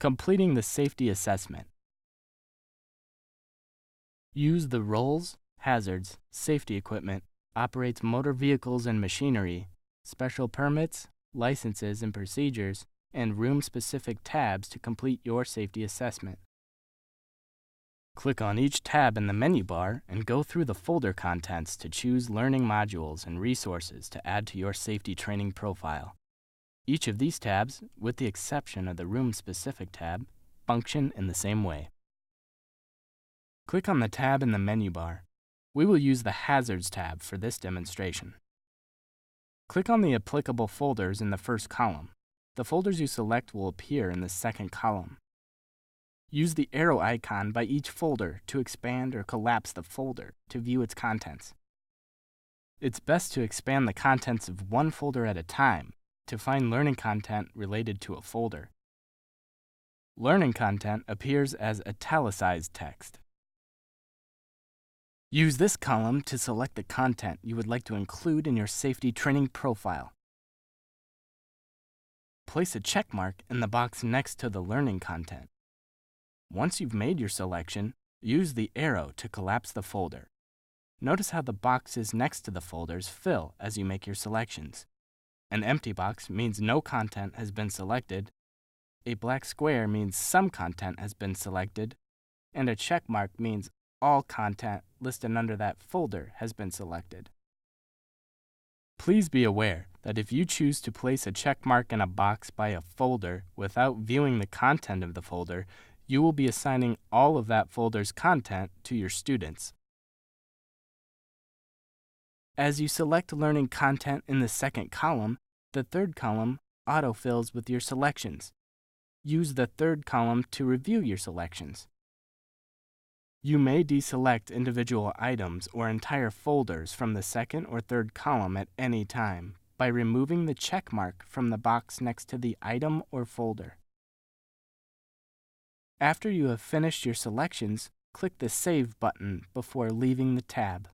Completing the safety assessment. Use the roles, hazards, safety equipment, operates motor vehicles and machinery, special permits, licenses and procedures, and room-specific tabs to complete your safety assessment. Click on each tab in the menu bar and go through the folder contents to choose learning modules and resources to add to your safety training profile. Each of these tabs, with the exception of the room-specific tab, function in the same way. Click on the tab in the menu bar. We will use the Hazards tab for this demonstration. Click on the applicable folders in the first column. The folders you select will appear in the second column. Use the arrow icon by each folder to expand or collapse the folder to view its contents. It's best to expand the contents of one folder at a time to find learning content related to a folder. Learning content appears as italicized text. Use this column to select the content you would like to include in your safety training profile. Place a check mark in the box next to the learning content. Once you've made your selection, use the arrow to collapse the folder. Notice how the boxes next to the folders fill as you make your selections. An empty box means no content has been selected, a black square means some content has been selected, and a check mark means all content listed under that folder has been selected. Please be aware that if you choose to place a check mark in a box by a folder without viewing the content of the folder, you will be assigning all of that folder's content to your students. As you select learning content in the second column, the third column autofills with your selections. Use the third column to review your selections. You may deselect individual items or entire folders from the second or third column at any time by removing the check mark from the box next to the item or folder. After you have finished your selections, click the Save button before leaving the tab.